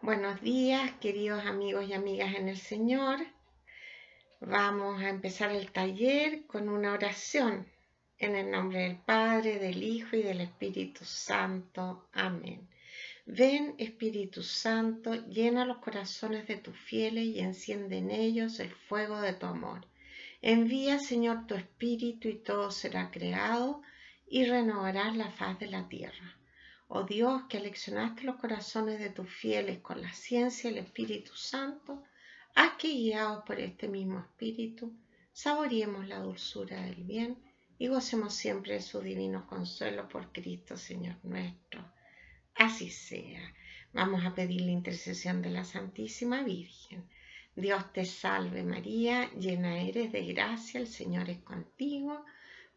Buenos días, queridos amigos y amigas en el Señor. Vamos a empezar el taller con una oración. En el nombre del Padre, del Hijo y del Espíritu Santo. Amén. Ven, Espíritu Santo, llena los corazones de tus fieles y enciende en ellos el fuego de tu amor. Envía, Señor, tu Espíritu y todo será creado y renovarás la faz de la tierra. Oh Dios, que aleccionaste los corazones de tus fieles con la ciencia y el Espíritu Santo, haz que, guiados por este mismo Espíritu, saboreemos la dulzura del bien y gocemos siempre de su divino consuelo por Cristo, Señor nuestro. Así sea. Vamos a pedir la intercesión de la Santísima Virgen. Dios te salve María, llena eres de gracia, el Señor es contigo,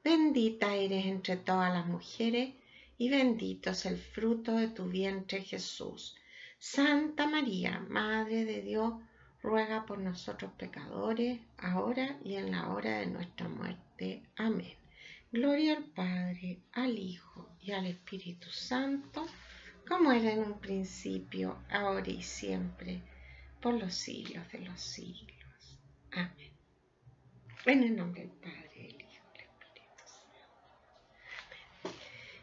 bendita eres entre todas las mujeres, y bendito es el fruto de tu vientre, Jesús. Santa María, Madre de Dios, ruega por nosotros pecadores, ahora y en la hora de nuestra muerte. Amén. Gloria al Padre, al Hijo y al Espíritu Santo, como era en un principio, ahora y siempre, por los siglos de los siglos. Amén. En el nombre del Padre, del Hijo y del Espíritu Santo.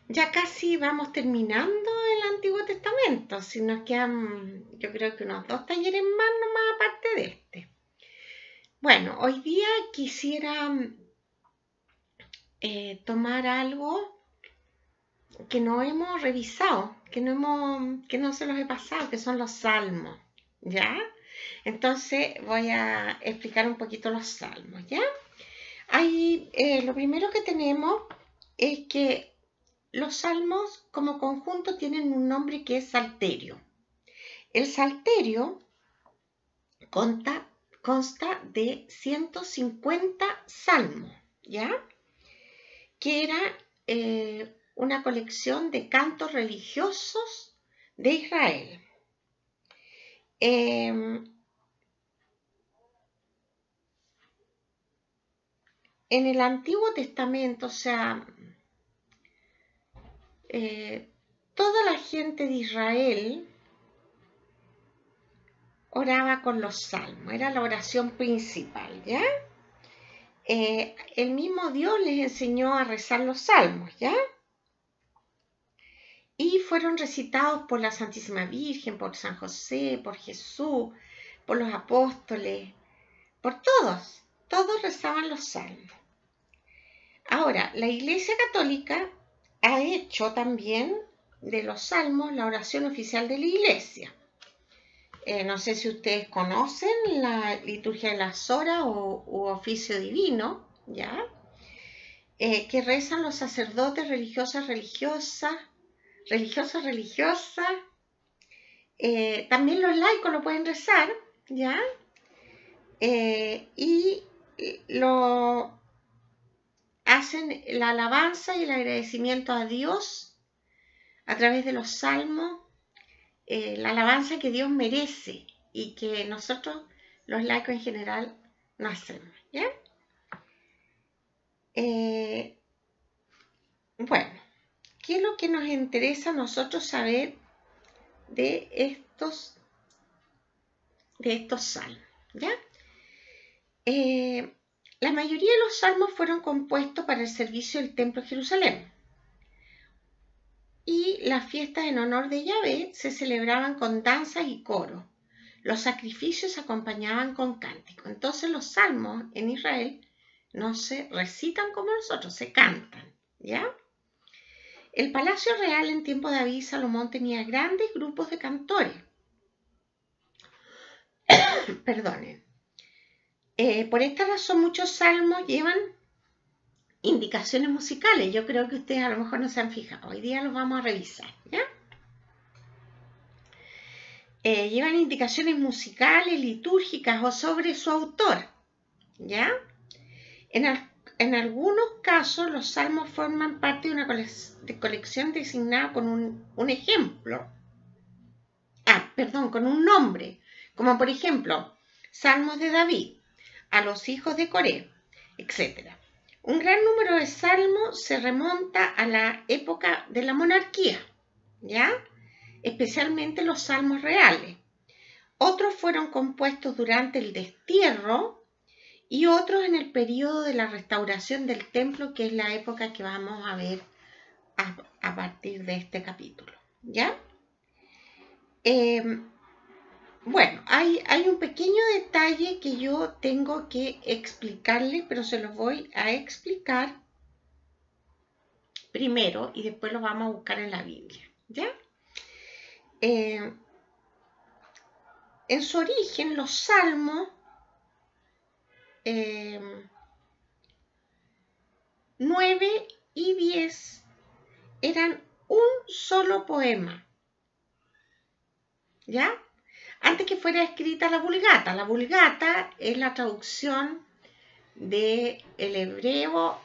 Ya casi vamos terminando el Antiguo Testamento, si nos quedan, yo creo que unos 2 talleres más nomás aparte de este. Bueno, hoy día quisiera tomar algo que no hemos revisado, que no se los he pasado, que son los salmos, ¿ya? Entonces voy a explicar un poquito los salmos, ¿ya? Lo primero que tenemos es que los salmos como conjunto tienen un nombre que es salterio. El salterio consta de 150 salmos, ¿ya? Que era una colección de cantos religiosos de Israel. En el Antiguo Testamento, o sea, toda la gente de Israel oraba con los salmos, era la oración principal, ¿ya? El mismo Dios les enseñó a rezar los salmos, ¿ya? Y fueron recitados por la Santísima Virgen, por San José, por Jesús, por los apóstoles, por todos rezaban los salmos. Ahora, la Iglesia Católica ha hecho también de los salmos la oración oficial de la Iglesia. No sé si ustedes conocen la liturgia de las horas u oficio divino, ¿ya? Que rezan los sacerdotes religiosas, también los laicos lo pueden rezar, ¿ya? Y lo hacen la alabanza y el agradecimiento a Dios a través de los salmos, la alabanza que Dios merece y que nosotros, los laicos en general, no hacemos, ¿ya? Bueno, ¿qué es lo que nos interesa a nosotros saber de estos salmos? ¿Ya? La mayoría de los salmos fueron compuestos para el servicio del Templo de Jerusalén. Y las fiestas en honor de Yahvé se celebraban con danzas y coros. Los sacrificios se acompañaban con cánticos. Entonces los salmos en Israel no se recitan como nosotros, se cantan, ¿ya? El palacio real en tiempo de David y Salomón tenía grandes grupos de cantores. Perdonen. Por esta razón muchos salmos llevan indicaciones musicales. Yo creo que ustedes a lo mejor no se han fijado. Hoy día los vamos a revisar, ¿ya? Llevan indicaciones musicales, litúrgicas o sobre su autor, ¿ya? En algunos casos los salmos forman parte de una colección designada con un ejemplo. Con un nombre, como por ejemplo, Salmos de David, a los hijos de Coré, etc. Un gran número de salmos se remonta a la época de la monarquía, ¿ya? Especialmente los salmos reales, Otros fueron compuestos durante el destierro y otros en el periodo de la restauración del templo, que es la época que vamos a ver a partir de este capítulo, ¿ya? Bueno, hay un pequeño detalle que yo tengo que explicarles, pero se los voy a explicar primero y después lo vamos a buscar en la Biblia, ¿ya? En su origen, los salmos 9 y 10 eran un solo poema, ¿ya? Antes que fuera escrita la Vulgata. La Vulgata es la traducción del hebreo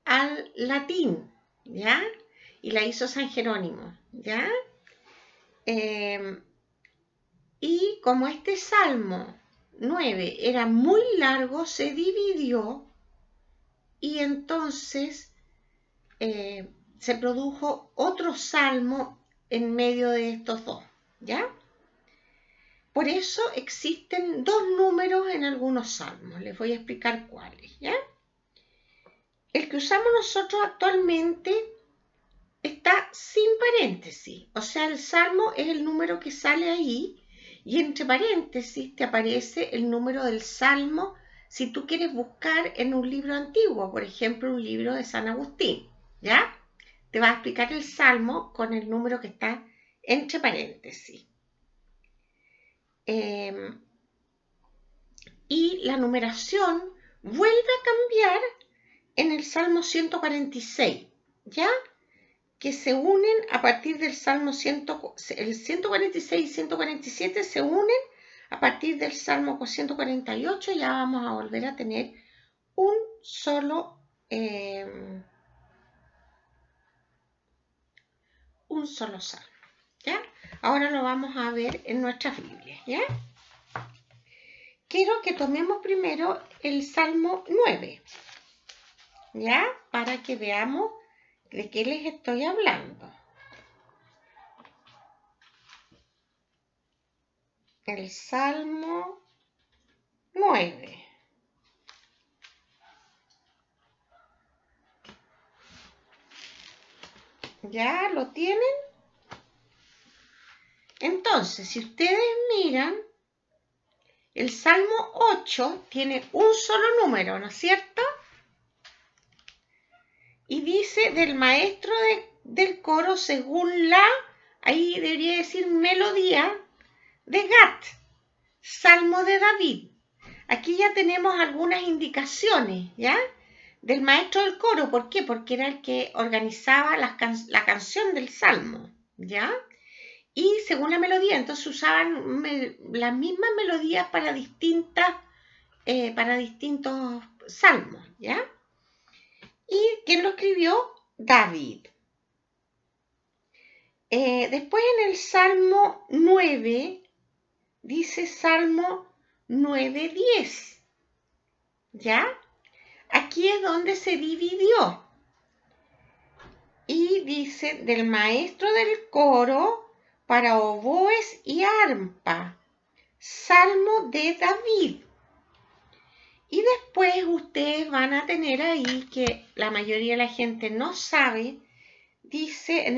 al latín, ¿ya? Y la hizo San Jerónimo, ¿ya? Y como este Salmo 9 era muy largo, se dividió y entonces se produjo otro salmo en medio de estos dos, ¿ya? Por eso existen dos números en algunos salmos. Les voy a explicar cuáles, ¿ya? El que usamos nosotros actualmente está sin paréntesis. O sea, el salmo es el número que sale ahí y entre paréntesis te aparece el número del salmo si tú quieres buscar en un libro antiguo, por ejemplo, un libro de San Agustín, ¿ya? Te va a explicar el salmo con el número que está entre paréntesis. Y la numeración vuelve a cambiar en el Salmo 146, ¿ya? Que se unen a partir del Salmo el 146 y 147 se unen a partir del Salmo 148, ya vamos a volver a tener un solo salmo, ¿ya? Ahora lo vamos a ver en nuestras Biblias, ¿ya? Quiero que tomemos primero el Salmo 9, ¿ya? Para que veamos de qué les estoy hablando. El Salmo 9. ¿Ya lo tienen? Entonces, si ustedes miran, el Salmo 8 tiene un solo número, ¿no es cierto? Y dice del maestro del coro según ahí debería decir melodía, de Gat, Salmo de David. Aquí ya tenemos algunas indicaciones, ¿ya? Del maestro del coro. ¿Por qué? Porque era el que organizaba la canción del Salmo, ¿ya? Y según la melodía, entonces usaban las mismas melodías para distintos salmos, ¿ya? ¿Y quién lo escribió? David. Después en el Salmo 9, dice Salmo 9:10, ¿ya? Aquí es donde se dividió. Y dice del maestro del coro para oboes y arpa, Salmo de David. Y después ustedes van a tener ahí, que la mayoría de la gente no sabe, dice en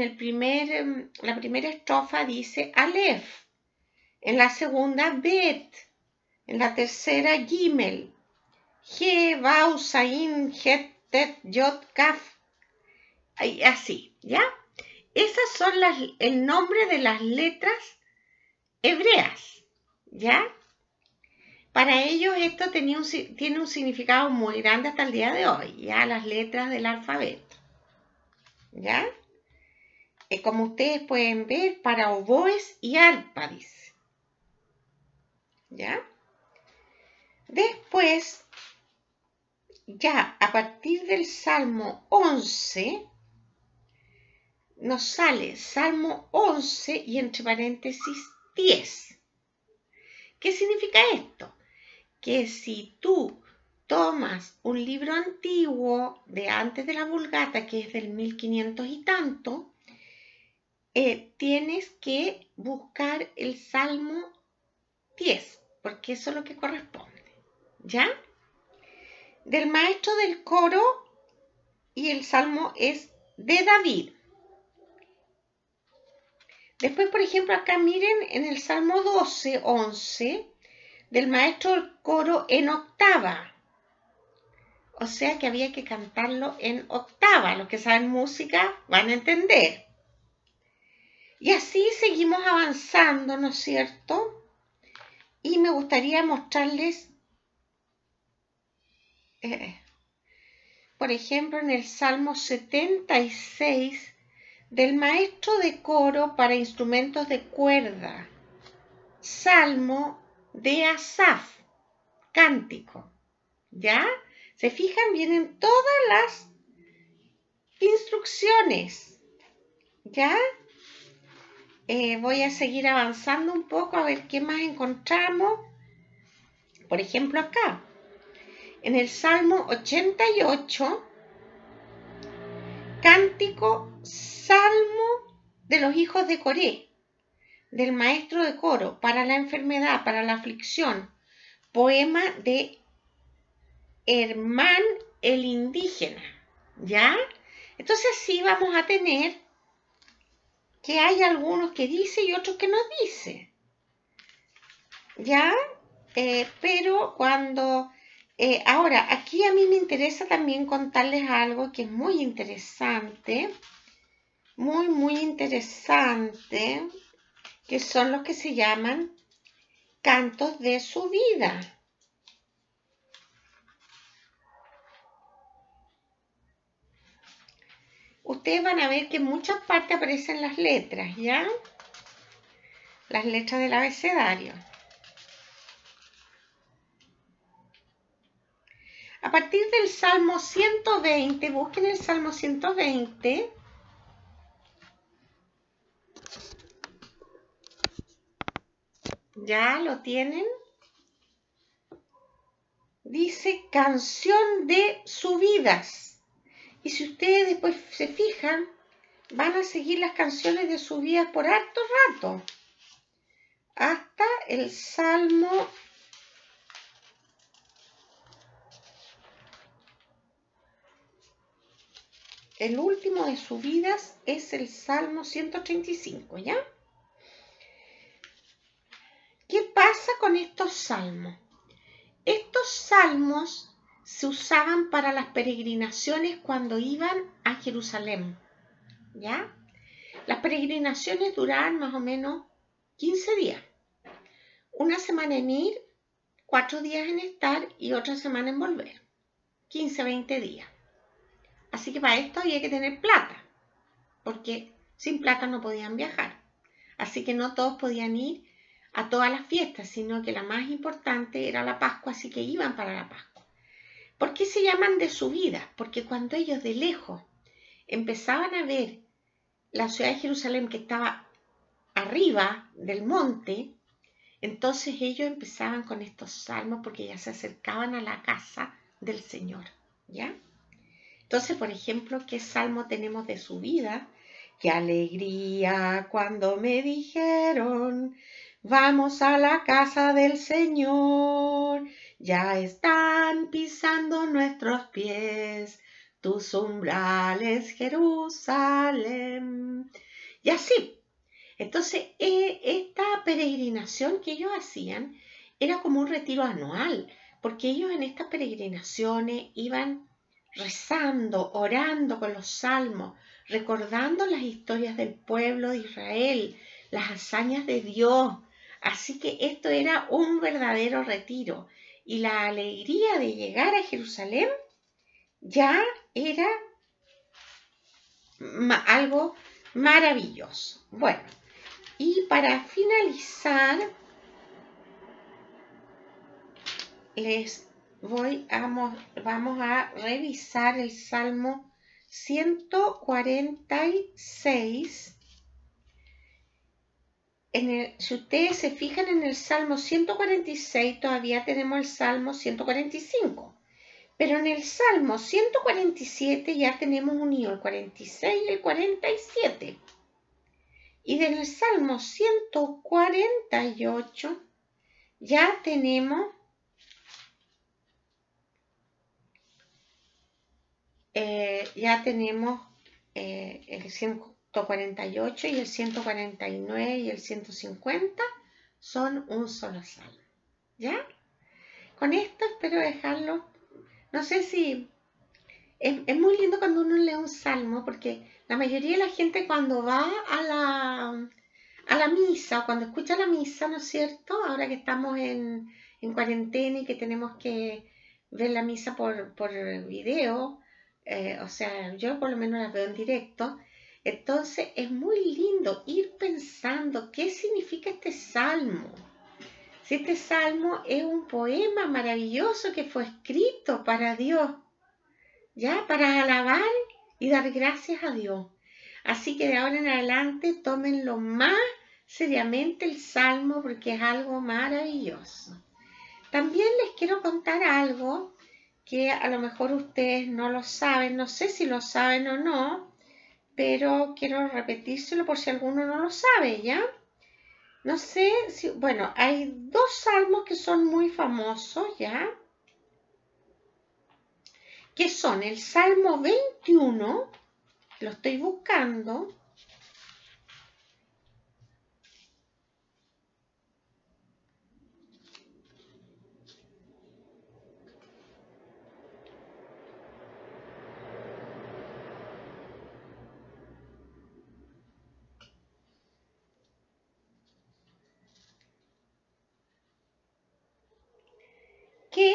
la primera estrofa dice Aleph, en la segunda Bet, en la tercera Gimel, He, Bau, Sain, Het, Tet, Yod, Kaf, así, ¿ya? Esas son el nombre de las letras hebreas, ¿ya? Para ellos esto tiene un significado muy grande hasta el día de hoy, ya las letras del alfabeto, ¿ya? Como ustedes pueden ver, para oboes y arpa, dice, ¿ya? Después, ya a partir del Salmo 11, nos sale Salmo 11 y entre paréntesis 10. ¿Qué significa esto? Que si tú tomas un libro antiguo de antes de la Vulgata, que es del 1500 y tanto, tienes que buscar el Salmo 10, porque eso es lo que corresponde, ¿ya? Del maestro del coro, y el salmo es de David. Después, por ejemplo, acá miren en el Salmo 12, 11, del maestro del coro en octava. O sea que había que cantarlo en octava. Los que saben música van a entender. Y así seguimos avanzando, ¿no es cierto? Y me gustaría mostrarles, por ejemplo, en el Salmo 76, del maestro de coro para instrumentos de cuerda. Salmo de Asaf, cántico. ¿Ya? ¿Se fijan? Vienen todas las instrucciones. ¿Ya? Voy a seguir avanzando un poco a ver qué más encontramos. Por ejemplo, acá, en el Salmo 88, cántico, salmo de los hijos de Coré, del maestro de coro, para la enfermedad, para la aflicción, poema de Hermán el indígena, ¿ya? Entonces sí vamos a tener que hay algunos que dice y otros que no dice, ¿ya? Pero cuando... ahora, aquí a mí me interesa también contarles algo que es muy interesante, muy interesante, que son los que se llaman cantos de su vida. Ustedes van a ver que en muchas partes aparecen las letras, ¿ya? Las letras del abecedario. A partir del Salmo 120, busquen el Salmo 120. ¿Ya lo tienen? Dice canción de subidas. Y si ustedes después se fijan, van a seguir las canciones de subidas por harto rato. Hasta el Salmo el último de subidas es el Salmo 135, ¿ya? ¿Qué pasa con estos salmos? Estos salmos se usaban para las peregrinaciones cuando iban a Jerusalén, ¿ya? Las peregrinaciones duraban más o menos 15 días. Una semana en ir, 4 días en estar y otra semana en volver. 15, 20 días. Así que para esto había que tener plata, porque sin plata no podían viajar. Así que no todos podían ir a todas las fiestas, sino que la más importante era la Pascua, así que iban para la Pascua. ¿Por qué se llaman de subida? Porque cuando ellos de lejos empezaban a ver la ciudad de Jerusalén que estaba arriba del monte, entonces ellos empezaban con estos salmos porque ya se acercaban a la casa del Señor, ¿ya? Entonces, por ejemplo, ¿qué salmo tenemos de subida? ¡Qué alegría cuando me dijeron, vamos a la casa del Señor! Ya están pisando nuestros pies tus umbrales, Jerusalén. Y así. Entonces, esta peregrinación que ellos hacían era como un retiro anual, porque ellos en estas peregrinaciones iban rezando, orando con los salmos, recordando las historias del pueblo de Israel, las hazañas de Dios. Así que esto era un verdadero retiro. Y la alegría de llegar a Jerusalén ya era algo maravilloso. Bueno, y para finalizar, vamos a revisar el Salmo 146. Si ustedes se fijan en el Salmo 146, todavía tenemos el Salmo 145. Pero en el Salmo 147 ya tenemos unido el 46 y el 47. Y del Salmo 148 ya tenemos el 148 y el 149 y el 150 son un solo salmo, ¿ya? Con esto espero dejarlo. No sé si es muy lindo cuando uno lee un salmo, porque la mayoría de la gente cuando va a la misa o cuando escucha la misa, ¿no es cierto? Ahora que estamos en cuarentena y que tenemos que ver la misa por video, o sea, yo por lo menos la veo en directo. Entonces es muy lindo ir pensando qué significa este salmo. Si este salmo es un poema maravilloso que fue escrito para Dios, ¿ya? Para alabar y dar gracias a Dios. Así que de ahora en adelante tómenlo más seriamente el salmo porque es algo maravilloso. También les quiero contar algo que a lo mejor ustedes no lo saben, no sé si lo saben o no, pero quiero repetírselo por si alguno no lo sabe, ¿ya? No sé si, bueno, hay dos salmos que son muy famosos, ¿ya? Que son el Salmo 21, lo estoy buscando, que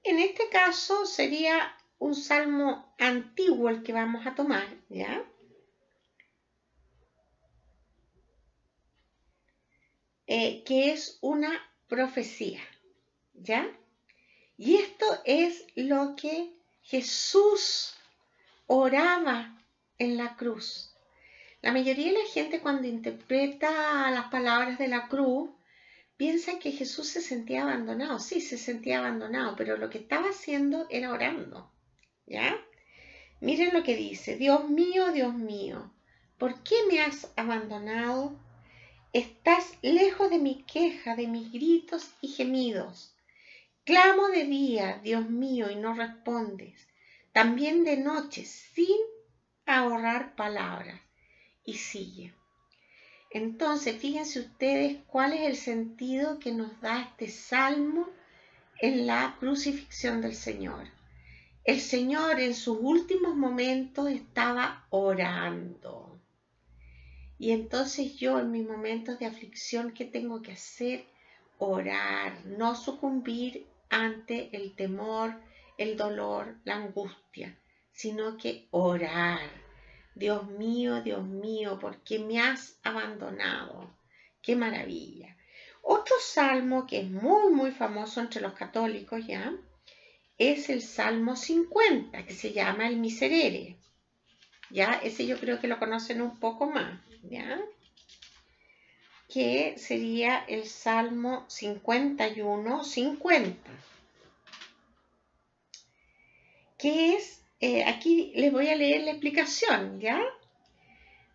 en este caso sería un salmo antiguo el que vamos a tomar, ¿ya? Que es una profecía, ¿ya? Y esto es lo que Jesús oraba en la cruz. La mayoría de la gente cuando interpreta las palabras de la cruz piensa que Jesús se sentía abandonado. Sí, se sentía abandonado, pero lo que estaba haciendo era orando, ¿ya? Miren lo que dice: Dios mío, ¿por qué me has abandonado? Estás lejos de mi queja, de mis gritos y gemidos. Clamo de día, Dios mío, y no respondes. También de noche, sin ahorrar palabras. Y sigue. Entonces, fíjense ustedes cuál es el sentido que nos da este salmo en la crucifixión del Señor. El Señor en sus últimos momentos estaba orando. Y entonces yo en mis momentos de aflicción, ¿qué tengo que hacer? Orar, no sucumbir ante el temor, el dolor, la angustia, sino que orar. Dios mío, ¿por qué me has abandonado? ¡Qué maravilla! Otro salmo que es muy famoso entre los católicos, ¿ya? Es el Salmo 50, que se llama el Miserere. ¿Ya? Ese yo creo que lo conocen un poco más, ¿ya? Que sería el Salmo 51, 50. Que es, aquí les voy a leer la explicación, ¿ya?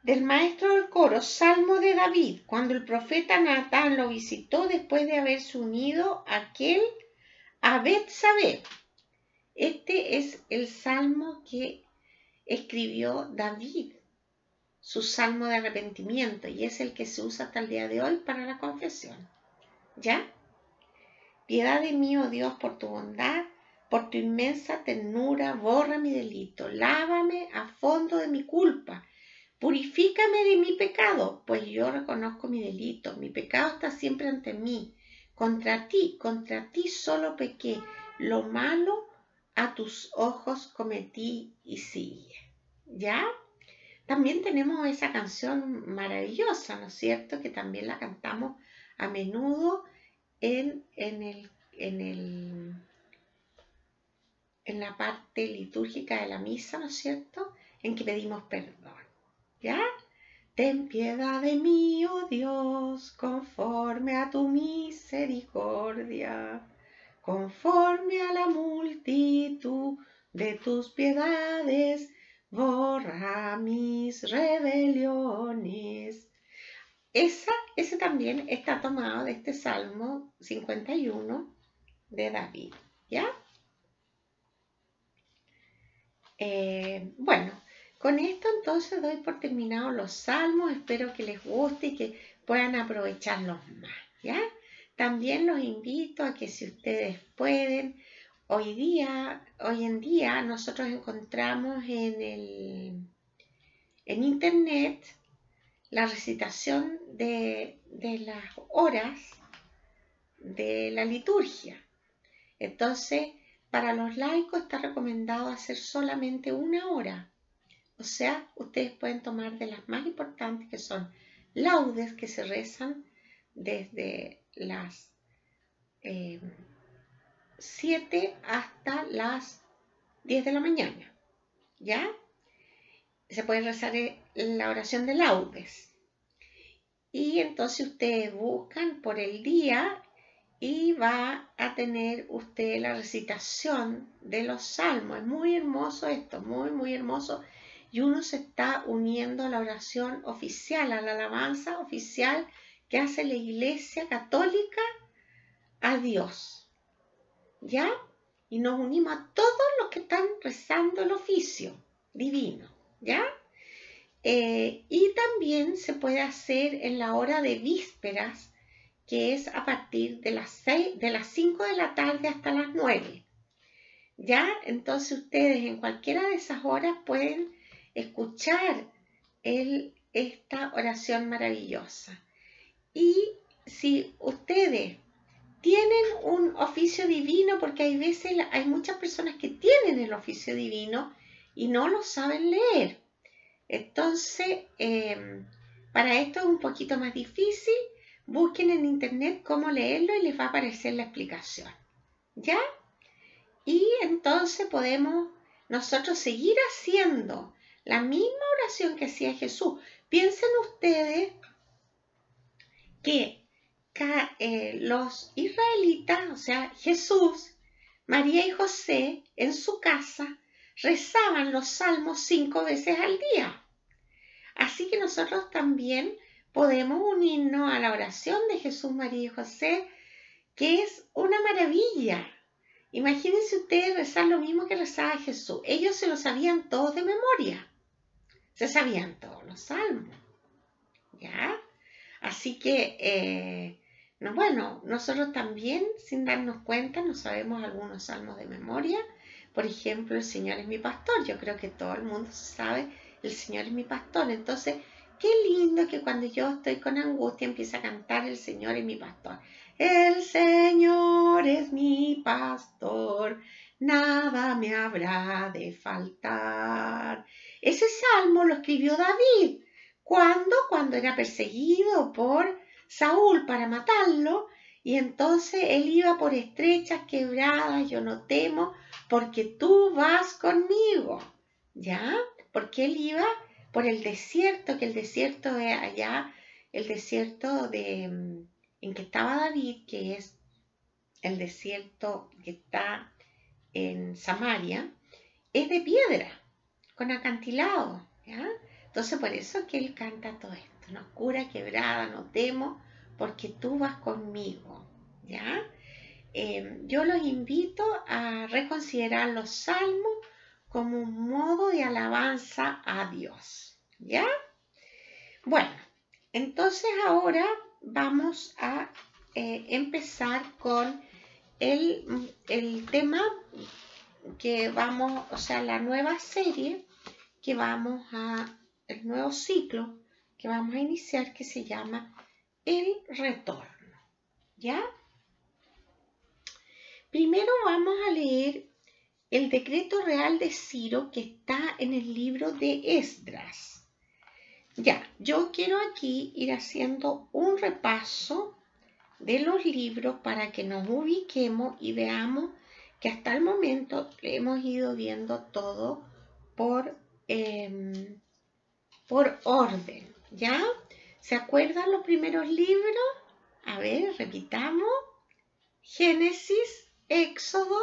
Del maestro del coro, Salmo de David, cuando el profeta Natán lo visitó después de haberse unido a Betsabé. Este es el salmo que escribió David, su salmo de arrepentimiento, y es el que se usa hasta el día de hoy para la confesión. ¿Ya? Piedad de mí, oh Dios, por tu bondad, por tu inmensa ternura, borra mi delito, lávame a fondo de mi culpa, purifícame de mi pecado, pues yo reconozco mi delito, mi pecado está siempre ante mí. Contra ti solo pequé, lo malo a tus ojos cometí y sigue. ¿Ya? También tenemos esa canción maravillosa, ¿no es cierto? Que también la cantamos a menudo en la parte litúrgica de la misa, ¿no es cierto? En que pedimos perdón, ¿ya? Ten piedad de mí, oh Dios, conforme a tu misericordia, conforme a la multitud de tus piedades, borra mis rebeliones. ese también está tomado de este Salmo 51 de David, ¿ya? Bueno, con esto entonces doy por terminados los salmos. Espero que les guste y que puedan aprovecharlos más, ¿ya? También los invito a que si ustedes pueden, hoy en día nosotros encontramos en internet la recitación de las horas de la liturgia. Entonces, para los laicos está recomendado hacer solamente 1 hora. O sea, ustedes pueden tomar de las más importantes, que son laudes, que se rezan desde las 7 hasta las 10 de la mañana, ¿ya? Se puede rezar la oración de laudes. Y entonces ustedes buscan por el día y va a tener usted la recitación de los salmos. Es muy hermoso esto, muy, muy hermoso. Y uno se está uniendo a la oración oficial, a la alabanza oficial que hace la Iglesia Católica a Dios, ¿ya? Y nos unimos a todos los que están rezando el oficio divino, ¿ya? Y también se puede hacer en la hora de vísperas, que es a partir de las 5 de la tarde hasta las 9. ¿Ya? Entonces ustedes en cualquiera de esas horas pueden escuchar esta oración maravillosa. Y si ustedes tienen un oficio divino, porque hay muchas personas que tienen el oficio divino y no lo saben leer. Entonces, para esto es un poquito más difícil. Busquen en internet cómo leerlo y les va a aparecer la explicación, ¿ya? Y entonces podemos nosotros seguir haciendo la misma oración que hacía Jesús. Piensen ustedes que los israelitas, o sea, Jesús, María y José, en su casa, rezaban los salmos 5 veces al día. Así que nosotros también podemos unirnos a la oración de Jesús, María y José, que es una maravilla. Imagínense ustedes rezar lo mismo que rezaba Jesús. Ellos se lo sabían todos de memoria. Se sabían todos los salmos, ¿ya? Así que, bueno, nosotros también, sin darnos cuenta, nos sabemos algunos salmos de memoria. Por ejemplo, el Señor es mi pastor. Yo creo que todo el mundo sabe, el Señor es mi pastor. Entonces, qué lindo que cuando yo estoy con angustia empiece a cantar el Señor es mi pastor. El Señor es mi pastor, nada me habrá de faltar. Ese salmo lo escribió David. ¿Cuándo? Cuando era perseguido por Saúl para matarlo. Y entonces él iba por estrechas, quebradas, yo no temo, porque tú vas conmigo. ¿Ya? Porque él iba por el desierto, que el desierto es allá, el desierto en que estaba David, que es el desierto que está en Samaria, es de piedra, con acantilado, ¿ya? Entonces por eso es que él canta todo esto, no oscura, quebrada, no temo, porque tú vas conmigo, ¿ya? Yo los invito a reconsiderar los salmos como un modo de alabanza a Dios, ¿ya? Bueno, entonces ahora vamos a empezar con el tema que vamos, o sea, la nueva serie que vamos el nuevo ciclo que vamos a iniciar, que se llama El Retorno, ¿ya? Primero vamos a leer el decreto real de Ciro que está en el libro de Esdras. Ya, yo quiero aquí ir haciendo un repaso de los libros para que nos ubiquemos y veamos que hasta el momento hemos ido viendo todo por orden, ¿ya? ¿Se acuerdan los primeros libros? A ver, repitamos. Génesis, Éxodo,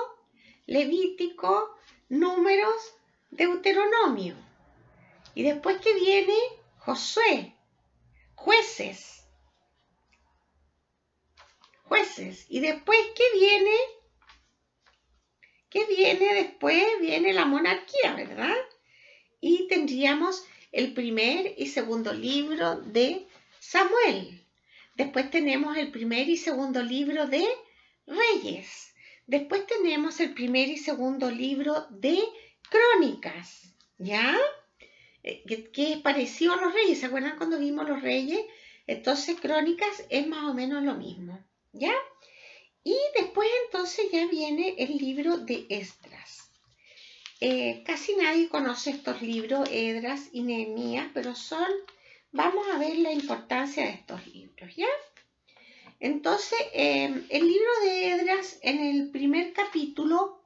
Levítico, Números, Deuteronomio. Y después que viene Josué. jueces. Jueces. Y después, ¿qué viene? ¿Qué viene después? Viene la monarquía, ¿verdad? Y tendríamos el primer y segundo libro de Samuel. Después tenemos el primer y segundo libro de Reyes. Después tenemos el primer y segundo libro de Crónicas, ¿ya? Que es parecido a los Reyes. ¿Se acuerdan cuando vimos los Reyes? Entonces, Crónicas es más o menos lo mismo, ¿ya? Y después entonces ya viene el libro de Esdras. Casi nadie conoce estos libros, Esdras y Nehemías, pero vamos a ver la importancia de estos libros, ¿ya? Entonces, el libro de Esdras en el primer capítulo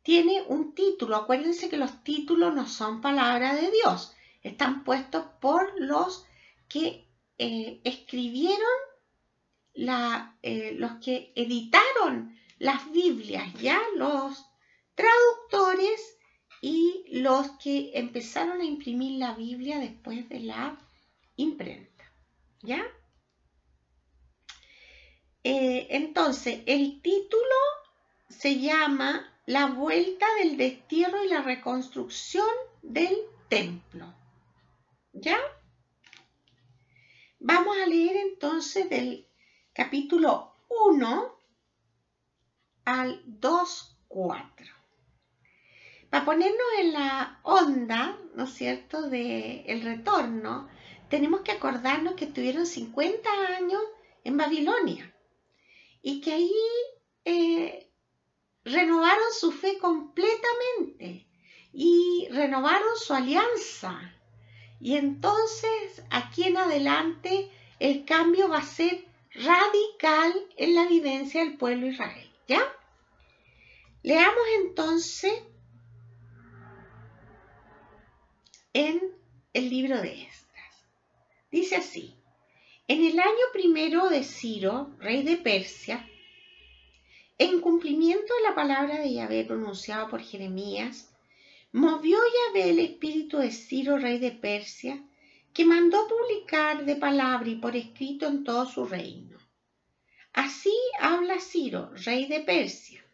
tiene un título. Acuérdense que los títulos no son palabra de Dios, están puestos por los que escribieron, los que editaron las Biblias, ¿ya? Los traductores y los que empezaron a imprimir la Biblia después de la imprenta, ¿ya? Entonces, el título se llama La vuelta del destierro y la reconstrucción del templo, ¿ya? Vamos a leer entonces del capítulo 1 al 2:4. Para ponernos en la onda, ¿no es cierto?, del retorno, tenemos que acordarnos que estuvieron 50 años en Babilonia y que ahí renovaron su fe completamente y renovaron su alianza. Y entonces, aquí en adelante, el cambio va a ser radical en la vivencia del pueblo de Israel, ¿ya? Leamos entonces en el libro de Esdras. Dice así: en el año primero de Ciro, rey de Persia, en cumplimiento de la palabra de Yahvé pronunciada por Jeremías, movió Yahvé el espíritu de Ciro, rey de Persia, que mandó publicar de palabra y por escrito en todo su reino. Así habla Ciro, rey de Persia: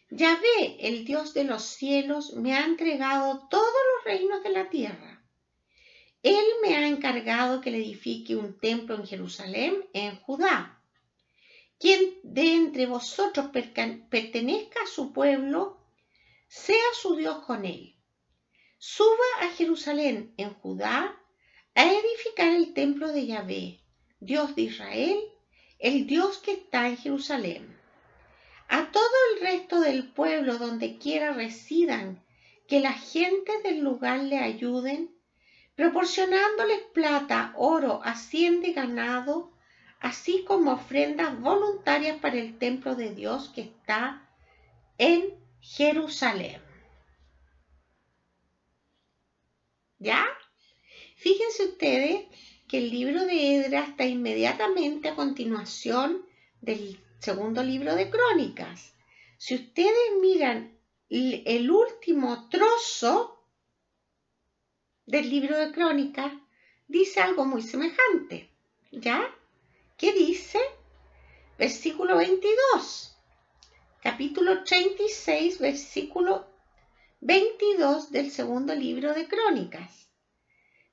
Yahvé, el Dios de los cielos, me ha entregado todos los reinos de la tierra. Él me ha encargado que le edifique un templo en Jerusalén, en Judá. Quien de entre vosotros pertenezca a su pueblo, sea su Dios con él. Suba a Jerusalén, en Judá, a edificar el templo de Yahvé, Dios de Israel, el Dios que está en Jerusalén. A todo el resto del pueblo, donde quiera residan, que las gentes del lugar le ayuden, proporcionándoles plata, oro, hacienda y ganado, así como ofrendas voluntarias para el templo de Dios que está en Jerusalén. ¿Ya? Fíjense ustedes que el libro de Esdras está inmediatamente a continuación del segundo libro de Crónicas. Si ustedes miran el último trozo del libro de Crónicas, dice algo muy semejante, ¿ya? ¿Qué dice? Versículo 22, capítulo 36, versículo 22 del segundo libro de Crónicas.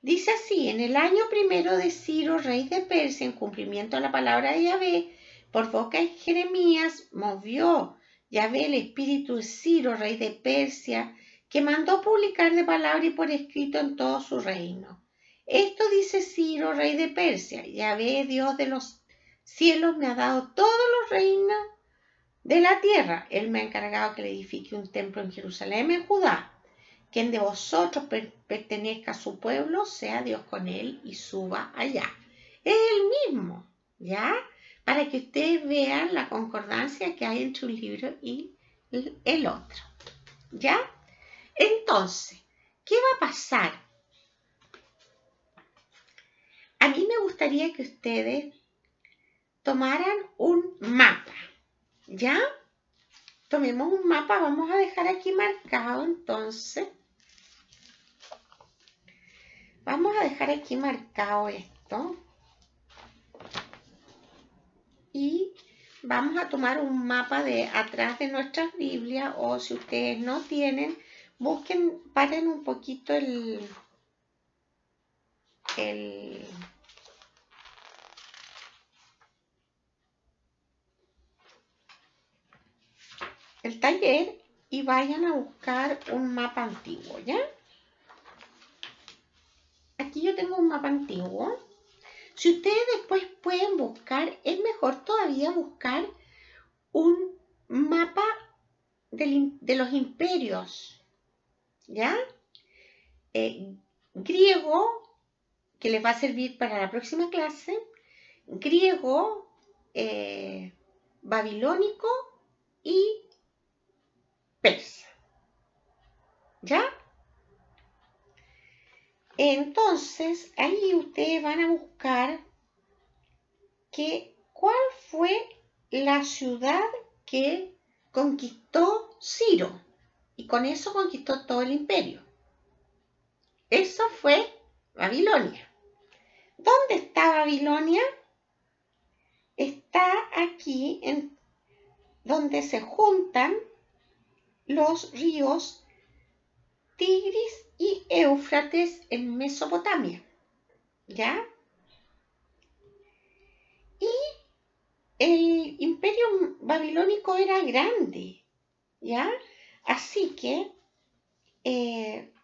Dice así: en el año primero de Ciro, rey de Persia, en cumplimiento de la palabra de Yahvé, por boca de Jeremías, movió Yahvé el espíritu de Ciro, rey de Persia, que mandó publicar de palabra y por escrito en todo su reino. Esto dice Ciro, rey de Persia: Yahvé, Dios de los cielos, me ha dado todos los reinos de la tierra. Él me ha encargado que le edifique un templo en Jerusalén, en Judá. Quien de vosotros pertenezca a su pueblo, sea Dios con él y suba allá. Es el mismo, ¿ya? Para que ustedes vean la concordancia que hay entre un libro y el otro, ¿ya? Entonces, ¿qué va a pasar? A mí me gustaría que ustedes tomaran un mapa, ¿ya? Tomemos un mapa, vamos a dejar aquí marcado entonces. Vamos a dejar aquí marcado esto. vamos a tomar un mapa de atrás de nuestras Biblias, o si ustedes no tienen, busquen, paren un poquito el taller y vayan a buscar un mapa antiguo, ¿ya? Aquí yo tengo un mapa antiguo. Si ustedes después pueden buscar, es mejor todavía buscar un mapa de los imperios, ¿ya? Griego, que les va a servir para la próxima clase, griego, babilónico y persa, ¿ya? Entonces, ahí ustedes van a buscar cuál fue la ciudad que conquistó Ciro, y con eso conquistó todo el imperio. Eso fue Babilonia. ¿Dónde está Babilonia? Está aquí, donde se juntan los ríos Tigris y Éufrates en Mesopotamia, ¿ya? Y el imperio babilónico era grande, ¿ya? Así que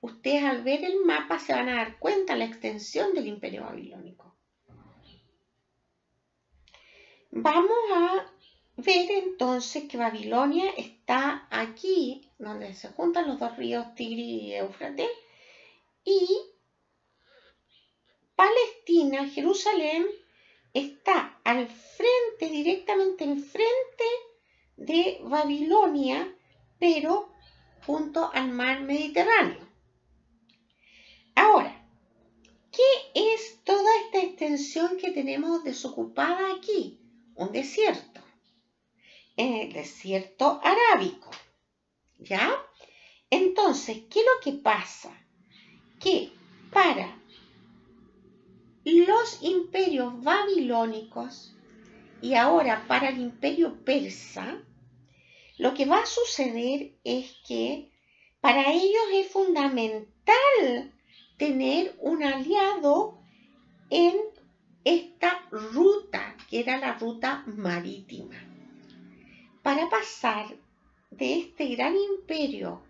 ustedes al ver el mapa se van a dar cuenta de la extensión del imperio babilónico. Vamos a ver entonces que Babilonia está aquí, donde se juntan los dos ríos Tigris y Éufrates, y Palestina, Jerusalén, está al frente, directamente enfrente de Babilonia, pero junto al mar Mediterráneo. Ahora, ¿qué es toda esta extensión que tenemos desocupada aquí? Un desierto. En el desierto arábico, ¿ya? Entonces, ¿qué es lo que pasa? Que para los imperios babilónicos y ahora para el imperio persa, lo que va a suceder es que para ellos es fundamental tener un aliado en esta ruta, que era la ruta marítima, para pasar de este gran imperio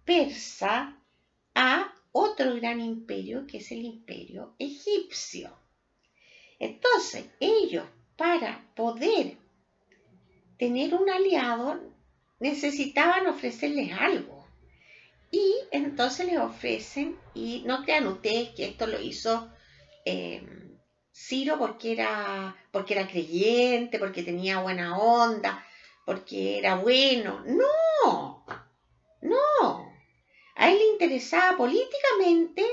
persa a otro gran imperio, que es el imperio egipcio. Entonces, ellos, para poder tener un aliado, necesitaban ofrecerles algo. Y entonces les ofrecen, y no crean ustedes que esto lo hizo Ciro porque era creyente, porque tenía buena onda, porque era bueno. No, no. A él le interesaba políticamente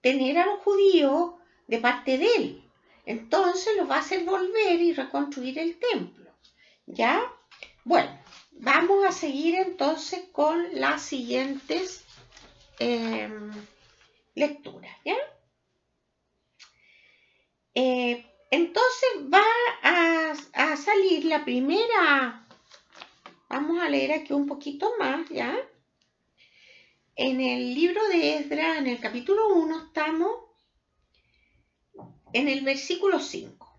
tener a los judíos de parte de él. Entonces los va a hacer volver y reconstruir el templo, ¿ya? Bueno, vamos a seguir entonces con las siguientes lecturas, ¿ya? Entonces va a salir la primera. Vamos a leer aquí un poquito más, ¿ya? En el libro de Esdras, en el capítulo 1, estamos en el versículo 5.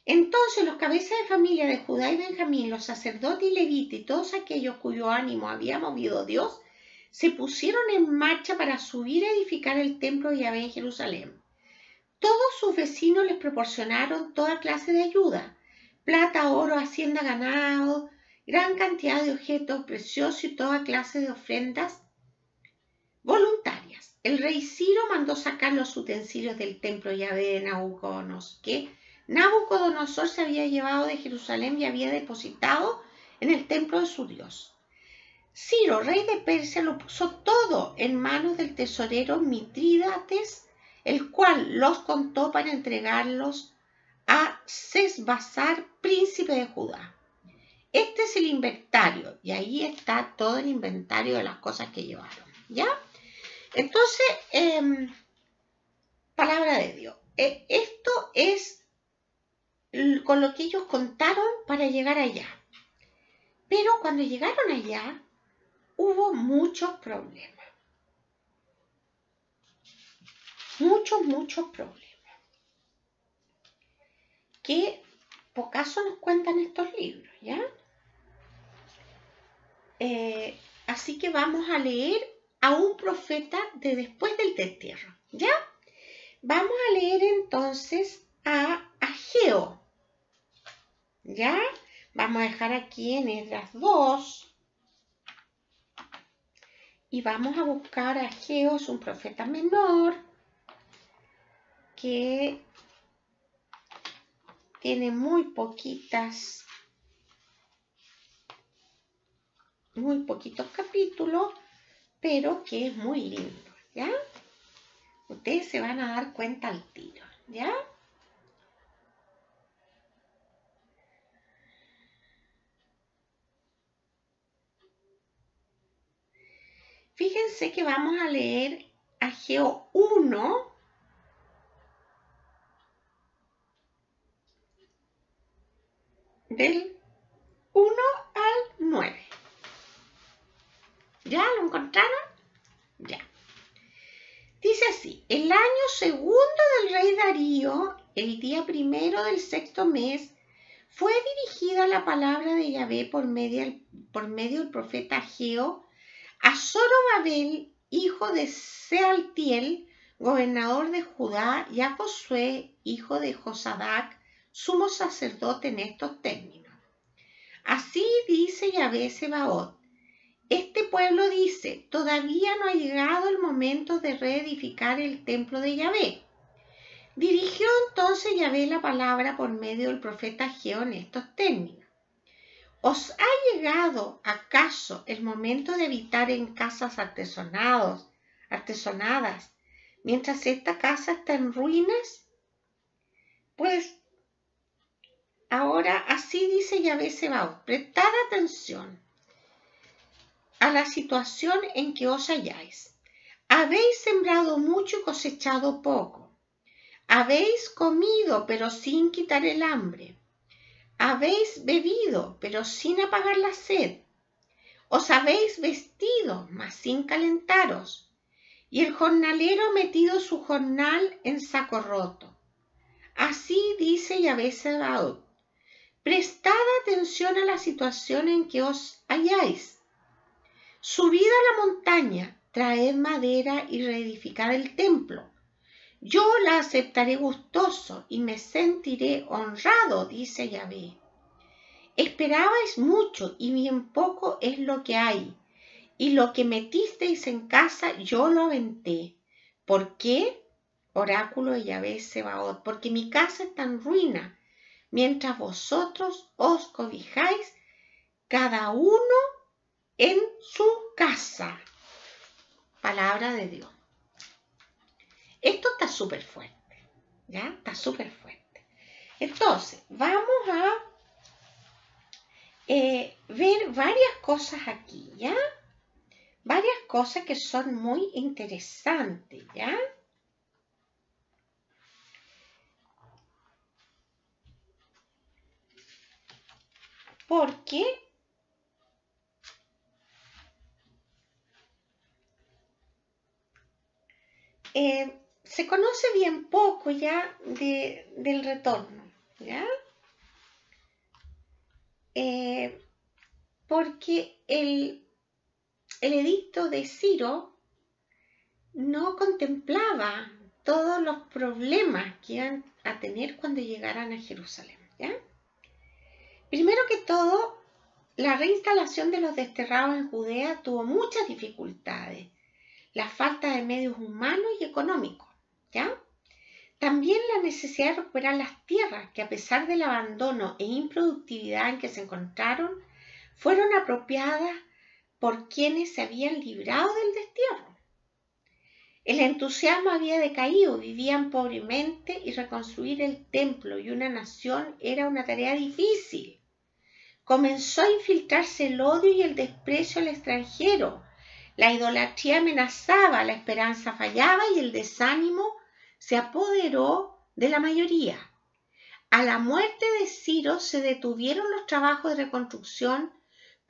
Entonces los cabezas de familia de Judá y Benjamín, los sacerdotes y levitas y todos aquellos cuyo ánimo había movido Dios, se pusieron en marcha para subir a edificar el templo de Yahvé en Jerusalén. Todos sus vecinos les proporcionaron toda clase de ayuda: plata, oro, hacienda, ganado, gran cantidad de objetos preciosos y toda clase de ofrendas voluntarias. El rey Ciro mandó sacar los utensilios del templo Yahvé de Nabucodonosor, que Nabucodonosor se había llevado de Jerusalén y había depositado en el templo de su Dios. Ciro, rey de Persia, lo puso todo en manos del tesorero Mitrídates, el cual los contó para entregarlos a Sesbazar, príncipe de Judá. Este es el inventario, y ahí está todo el inventario de las cosas que llevaron, ¿ya? Entonces, palabra de Dios. Esto es con lo que ellos contaron para llegar allá. Pero cuando llegaron allá, hubo muchos problemas. Muchos problemas. Que por caso nos cuentan estos libros, ¿ya? Así que vamos a leer a un profeta de después del destierro, ¿ya? Vamos a leer entonces a Ageo, ¿ya? Vamos a dejar aquí en Esdras 2 y vamos a buscar a Ageo, es un profeta menor que tiene muy poquitos capítulos, pero que es muy lindo, ¿ya? Ustedes se van a dar cuenta al tiro, ¿ya? Fíjense que vamos a leer Ageo 1, del 1 al 9. ¿Ya lo encontraron? Ya. Dice así: el año segundo del rey Darío, el día primero del sexto mes, fue dirigida la palabra de Yahvé por medio del profeta Ageo a Zorobabel, hijo de Sealtiel, gobernador de Judá, y a Josué, hijo de Josadac, sumo sacerdote, en estos términos. Así dice Yahvé Sebaot: este pueblo dice, todavía no ha llegado el momento de reedificar el templo de Yahvé. Dirigió entonces Yahvé la palabra por medio del profeta Ageo en estos términos: ¿os ha llegado acaso el momento de habitar en casas artesonadas, mientras esta casa está en ruinas? Pues ahora así dice Yahvé Sebaot: prestad atención a la situación en que os halláis. Habéis sembrado mucho y cosechado poco. Habéis comido, pero sin quitar el hambre. Habéis bebido, pero sin apagar la sed. Os habéis vestido, mas sin calentaros. Y el jornalero ha metido su jornal en saco roto. Así dice Yahvé Sebaot: prestad atención a la situación en que os halláis. Subid a la montaña, traed madera y reedificad el templo. Yo la aceptaré gustoso y me sentiré honrado, dice Yahvé. Esperabais mucho y bien poco es lo que hay, y lo que metisteis en casa yo lo aventé. ¿Por qué? Oráculo de Yahvé Sebaot: porque mi casa está en ruina, mientras vosotros os cobijáis cada uno en su casa. Palabra de Dios. Esto está súper fuerte, ¿ya? Está súper fuerte. Entonces, vamos a ver varias cosas aquí, ¿ya? Varias cosas que son muy interesantes, ¿ya? Porque se conoce bien poco ya del retorno, ¿ya? Porque el edicto de Ciro no contemplaba todos los problemas que iban a tener cuando llegaran a Jerusalén, ¿ya? Primero que todo, la reinstalación de los desterrados en Judea tuvo muchas dificultades. La falta de medios humanos y económicos, ¿ya? También la necesidad de recuperar las tierras que, a pesar del abandono e improductividad en que se encontraron, fueron apropiadas por quienes se habían librado del destierro. El entusiasmo había decaído, vivían pobremente y reconstruir el templo y una nación era una tarea difícil. Comenzó a infiltrarse el odio y el desprecio al extranjero. La idolatría amenazaba, la esperanza fallaba y el desánimo se apoderó de la mayoría. A la muerte de Ciro se detuvieron los trabajos de reconstrucción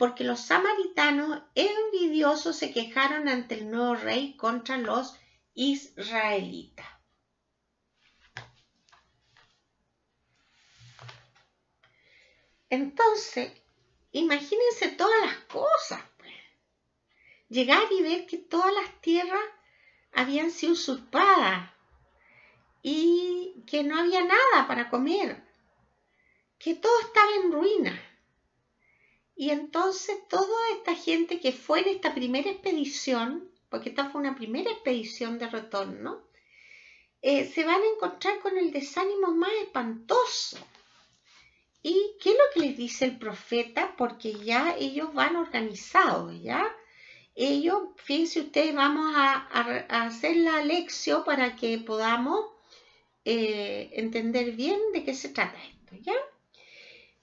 porque los samaritanos envidiosos se quejaron ante el nuevo rey contra los israelitas. Entonces, imagínense todas las cosas, pues. Llegar y ver que todas las tierras habían sido usurpadas y que no había nada para comer, que todo estaba en ruina. Y entonces toda esta gente que fue en esta primera expedición, porque esta fue una primera expedición de retorno, se van a encontrar con el desánimo más espantoso. ¿Y qué es lo que les dice el profeta? Porque ya ellos van organizados, ¿ya? Ellos, fíjense ustedes, vamos a hacer la lección para que podamos entender bien de qué se trata esto, ¿ya?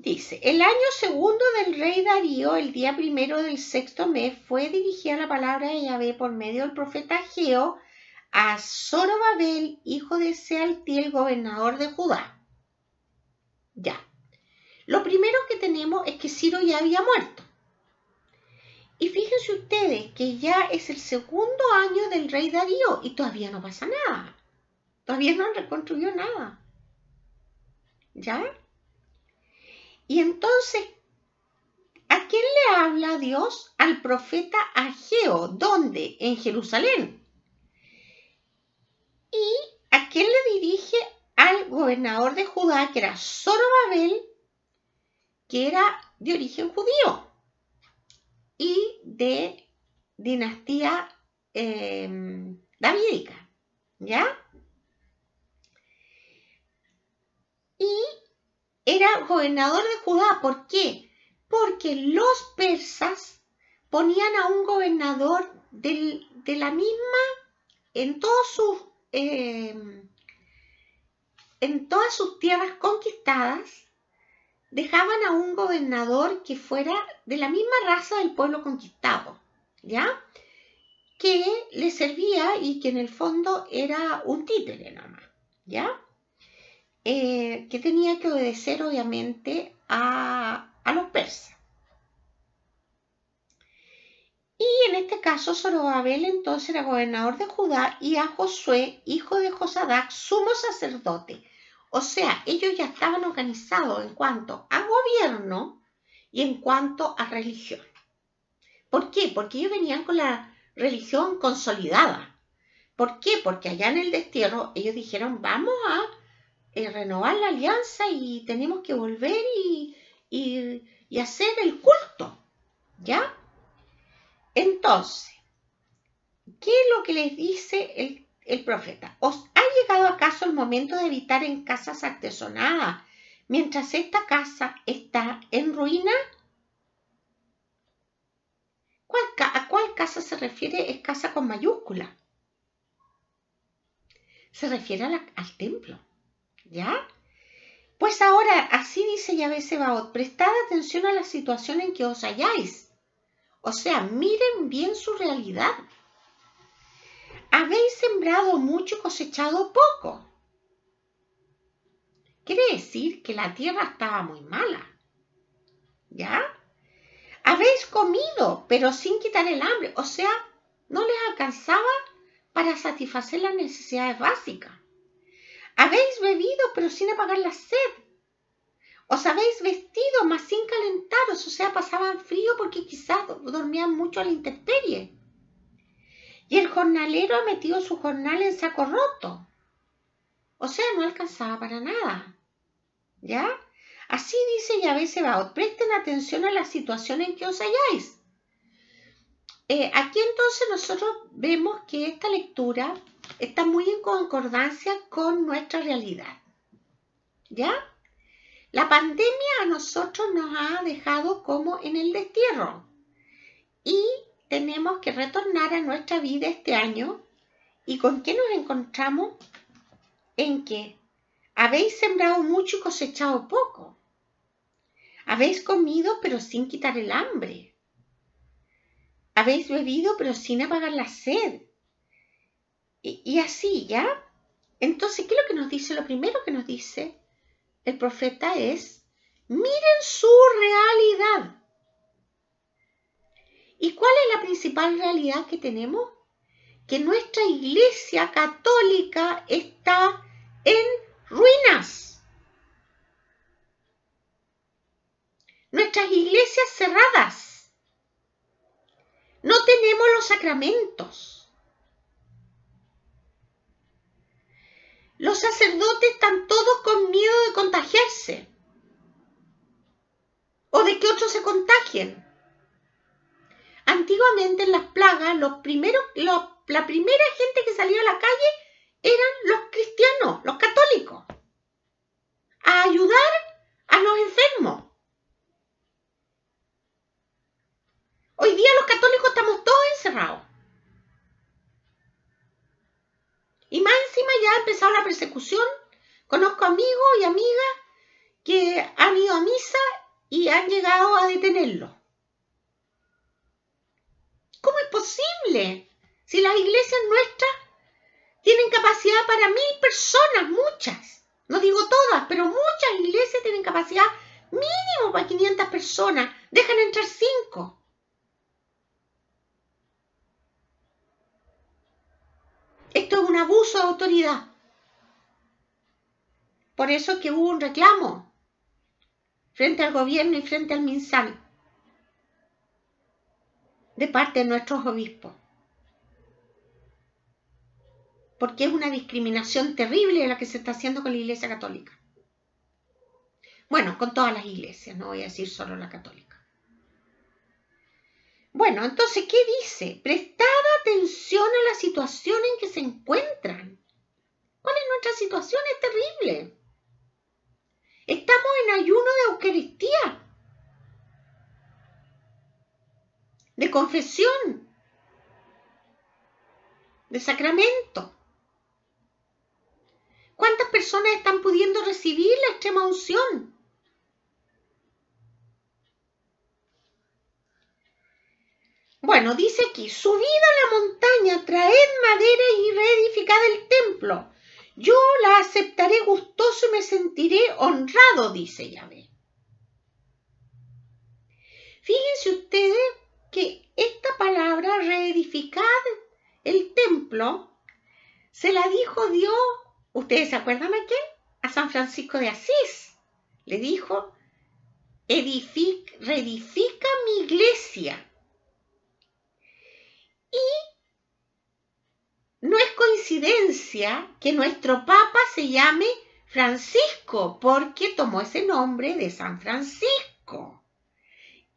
Dice, el año segundo del rey Darío, el día primero del sexto mes, fue dirigida la palabra de Yahvé por medio del profeta Ageo a Zorobabel, hijo de Sealtiel, gobernador de Judá. Ya. Lo primero que tenemos es que Ciro ya había muerto. Y fíjense ustedes que ya es el segundo año del rey Darío y todavía no pasa nada. Todavía no reconstruyó nada. ¿Ya? Y entonces, ¿a quién le habla Dios? Al profeta Ageo. ¿Dónde? En Jerusalén. ¿Y a quién le dirige? Al gobernador de Judá, que era Zorobabel, que era de origen judío y de dinastía davídica, ¿ya? Y era gobernador de Judá. ¿Por qué? Porque los persas ponían a un gobernador de la misma, en todas sus tierras conquistadas, dejaban a un gobernador que fuera de la misma raza del pueblo conquistado, ¿ya? Que le servía y que en el fondo era un títere nada más, ¿ya? Que tenía que obedecer obviamente a los persas. Y en este caso Zorobabel entonces era gobernador de Judá y a Josué, hijo de Josadac, sumo sacerdote. O sea, ellos ya estaban organizados en cuanto a gobierno y en cuanto a religión. ¿Por qué? Porque ellos venían con la religión consolidada. ¿Por qué? Porque allá en el destierro ellos dijeron, vamos a renovar la alianza y tenemos que volver y hacer el culto, ¿ya? Entonces, ¿qué es lo que les dice el profeta? ¿Os ha llegado acaso el momento de habitar en casas artesonadas mientras esta casa está en ruina? ¿A cuál casa se refiere? Es casa con mayúscula. Se refiere al templo, ¿ya? Pues ahora, así dice Yahvé Sebaot, prestad atención a la situación en que os halláis. O sea, miren bien su realidad. Habéis sembrado mucho y cosechado poco. Quiere decir que la tierra estaba muy mala, ¿ya? Habéis comido, pero sin quitar el hambre. O sea, no les alcanzaba para satisfacer las necesidades básicas. Habéis bebido, pero sin apagar la sed. Os habéis vestido, mas sin calentaros. O sea, pasaban frío porque quizás dormían mucho a la intemperie. Y el jornalero ha metido su jornal en saco roto. O sea, no alcanzaba para nada. ¿Ya? Así dice Yahvé Sebaot, presten atención a la situación en que os halláis. Aquí entonces nosotros vemos que esta lectura está muy en concordancia con nuestra realidad. ¿Ya? La pandemia a nosotros nos ha dejado como en el destierro y tenemos que retornar a nuestra vida este año. ¿Y con qué nos encontramos? En que habéis sembrado mucho y cosechado poco. Habéis comido pero sin quitar el hambre. Habéis bebido pero sin apagar la sed. Y así, ¿ya? Entonces, ¿qué es lo que nos dice? Lo primero que nos dice el profeta es, miren su realidad. principal realidad que tenemos? Que nuestra iglesia católica está en ruinas. Nuestras iglesias cerradas. No tenemos los sacramentos. Los sacerdotes están todos con miedo de contagiarse o de que otros se contagien. Antiguamente en las plagas, la primera gente que salía a la calle eran los cristianos, los católicos, a ayudar a los enfermos. Hoy día los católicos estamos todos encerrados. Y más encima ya ha empezado la persecución. Conozco amigos y amigas que han ido a misa y han llegado a detenerlos. ¿Cómo es posible? Si las iglesias nuestras tienen capacidad para 1000 personas, muchas. No digo todas, pero muchas iglesias tienen capacidad mínimo para 500 personas. Dejan entrar 5. Esto es un abuso de autoridad. Por eso es que hubo un reclamo frente al gobierno y frente al MinSal de parte de nuestros obispos. Porque es una discriminación terrible la que se está haciendo con la Iglesia Católica. Bueno, con todas las iglesias, no voy a decir solo la católica. Bueno, entonces, ¿qué dice? Prestad atención a la situación en que se encuentran. ¿Cuál es nuestra situación? Es terrible. Estamos en ayuno de Eucaristía, de confesión, de sacramento. ¿Cuántas personas están pudiendo recibir la extrema unción? Bueno, dice aquí, subid a la montaña, traed madera y reedificad el templo. Yo la aceptaré gustoso y me sentiré honrado, dice Yahvé. Fíjense ustedes que esta palabra, reedificad el templo, se la dijo Dios, ¿ustedes se acuerdan a quién? A San Francisco de Asís. Le dijo, reedifica mi iglesia. Y no es coincidencia que nuestro Papa se llame Francisco, porque tomó ese nombre de San Francisco.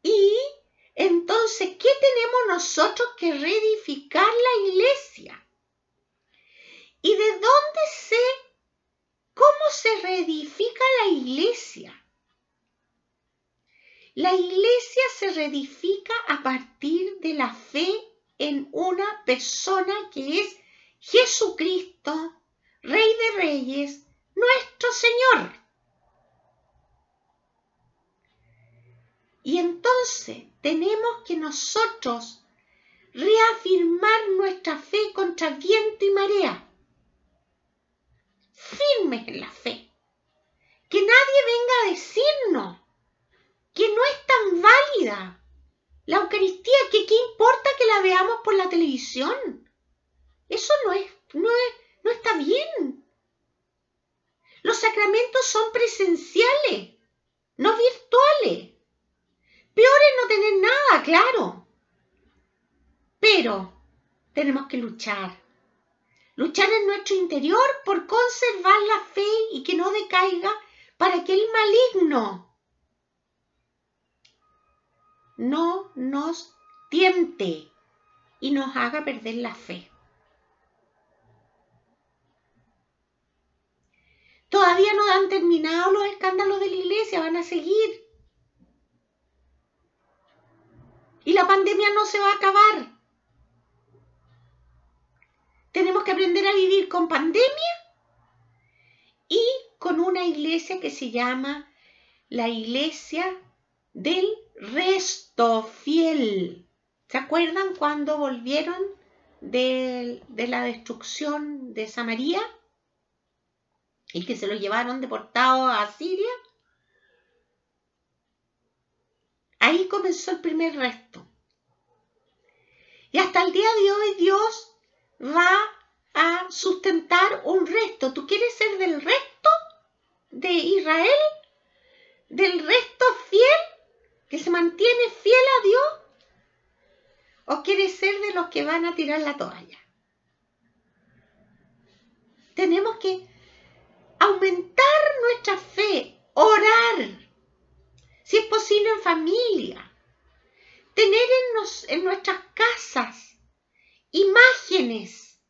Y entonces, ¿qué tenemos nosotros que reedificar la iglesia? ¿Y de dónde cómo se reedifica la iglesia? La iglesia se reedifica a partir de la fe en una persona que es Jesucristo, Rey de Reyes, nuestro Señor. Y entonces tenemos que nosotros reafirmar nuestra fe contra viento y marea. Firmes en la fe. Que nadie venga a decirnos que no es tan válida la Eucaristía, que qué importa que la veamos por la televisión. Eso no está bien. Los sacramentos son presenciales, no virtuales. Peor es no tener nada, claro. Pero tenemos que luchar. Luchar en nuestro interior por conservar la fe y que no decaiga, para que el maligno no nos tiente y nos haga perder la fe. Todavía no han terminado los escándalos de la iglesia, van a seguir. Y la pandemia no se va a acabar. Tenemos que aprender a vivir con pandemia y con una iglesia que se llama la Iglesia del Resto Fiel. ¿Se acuerdan cuando volvieron de la destrucción de Samaria y que se los llevaron deportados a Siria? Ahí comenzó el primer resto. Y hasta el día de hoy Dios va a sustentar un resto. ¿Tú quieres ser del resto de Israel? ¿Del resto fiel? ¿Que se mantiene fiel a Dios? ¿O quieres ser de los que van a tirar la toalla? Tenemos que aumentar nuestra fe, orar, si es posible en familia, tener en nuestras casas imágenes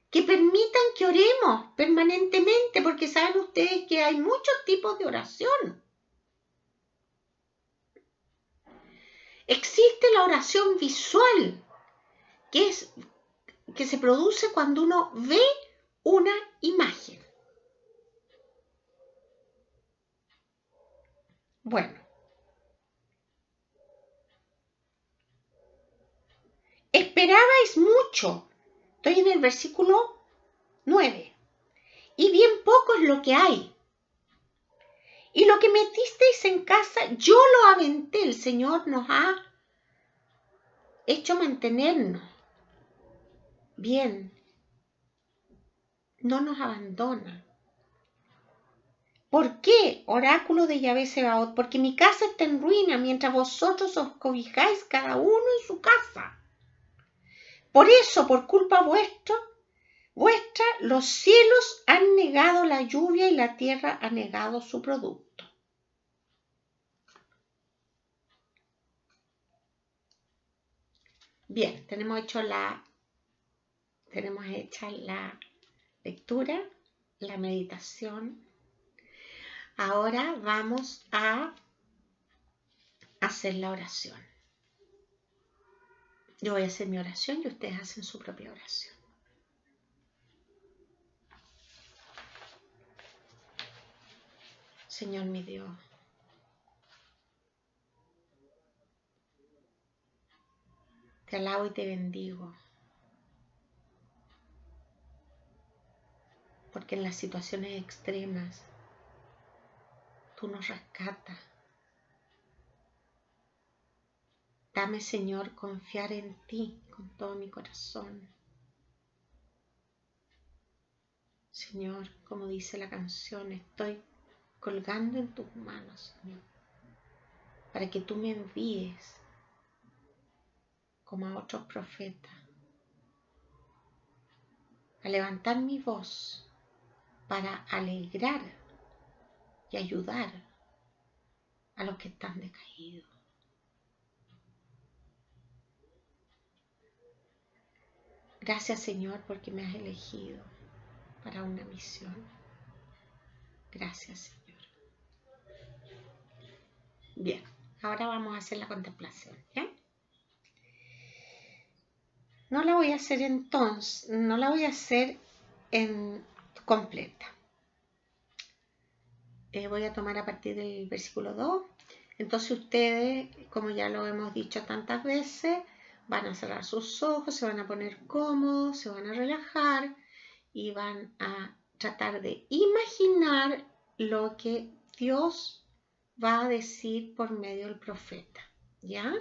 que permitan que oremos permanentemente, porque saben ustedes que hay muchos tipos de oración. Existe la oración visual, que se produce cuando uno ve una imagen. Bueno, esperabais mucho. Estoy en el versículo 9. Y bien poco es lo que hay. Y lo que metisteis en casa, yo lo aventé. El Señor nos ha hecho mantenernos bien. No nos abandona. ¿Por qué? Oráculo de Yahvé Sebaot. Porque mi casa está en ruina mientras vosotros os cobijáis cada uno en su casa. Por eso, por culpa vuestra, los cielos han negado la lluvia y la tierra ha negado su producto. Bien, tenemos hecha la lectura, la meditación. Ahora vamos a hacer la oración. Yo voy a hacer mi oración y ustedes hacen su propia oración. Señor mi Dios, te alabo y te bendigo, porque en las situaciones extremas tú nos rescatas. Dame, Señor, confiar en ti con todo mi corazón. Señor, como dice la canción, estoy colgando en tus manos, Señor, para que tú me envíes como a otros profetas a levantar mi voz para alegrar y ayudar a los que están decaídos. Gracias, Señor, porque me has elegido para una misión. Gracias, Señor. Bien, ahora vamos a hacer la contemplación, ¿ya? No la voy a hacer entonces, no la voy a hacer en completa. Voy a tomar a partir del versículo 2. Entonces ustedes, como ya lo hemos dicho tantas veces, van a cerrar sus ojos, se van a poner cómodos, se van a relajar y van a tratar de imaginar lo que Dios va a decir por medio del profeta, ¿ya?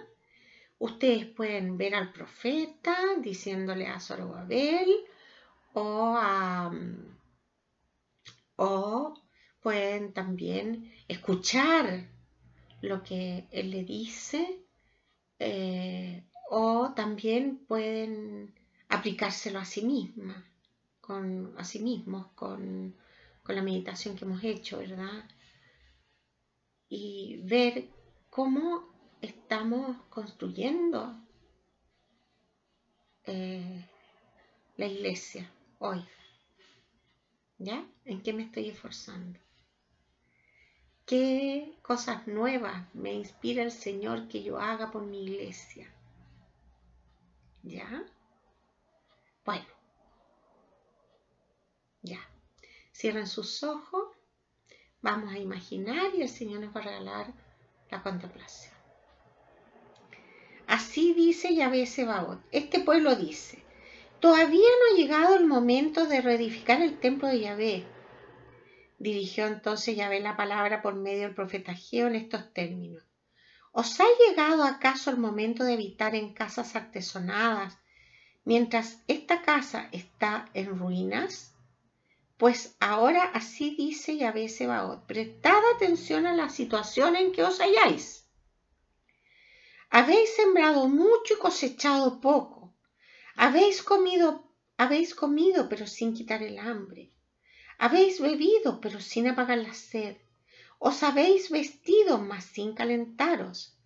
Ustedes pueden ver al profeta diciéndole a Zorobabel o pueden también escuchar lo que él le dice o también pueden aplicárselo a sí mismos con la meditación que hemos hecho, ¿verdad? Y ver cómo estamos construyendo la iglesia hoy. ¿Ya? ¿En qué me estoy esforzando? ¿Qué cosas nuevas me inspira el Señor que yo haga por mi iglesia? ¿Ya? Bueno. Ya. Cierren sus ojos. Vamos a imaginar y el Señor nos va a regalar la contemplación. Así dice Yahvé Sebaot. Este pueblo dice: todavía no ha llegado el momento de reedificar el templo de Yahvé. Dirigió entonces Yahvé la palabra por medio del profeta Ageo en estos términos: ¿os ha llegado acaso el momento de habitar en casas artesonadas mientras esta casa está en ruinas? Pues ahora así dice Yahvé Sebaot, prestad atención a la situación en que os halláis. Habéis sembrado mucho y cosechado poco. Habéis comido, pero sin quitar el hambre. Habéis bebido, pero sin apagar la sed. Os habéis vestido, mas sin calentaros.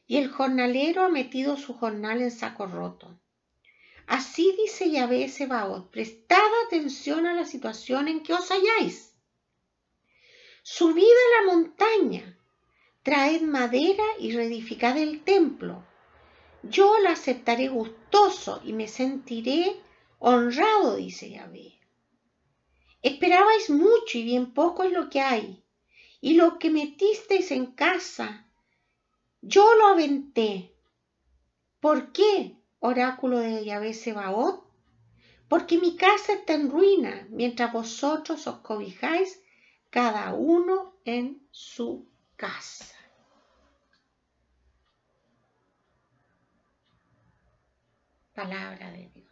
Y el jornalero ha metido su jornal en saco roto. Así dice Yahvé Sebaot, prestad atención a la situación en que os halláis. Subid a la montaña, traed madera y reedificad el templo. Yo la aceptaré gustoso y me sentiré honrado, dice Yahvé. Esperabais mucho y bien poco es lo que hay, y lo que metisteis en casa, yo lo aventé. ¿Por qué, oráculo de Yahvé Sebaot? Porque mi casa está en ruina, mientras vosotros os cobijáis cada uno en su casa. Palabra de Dios.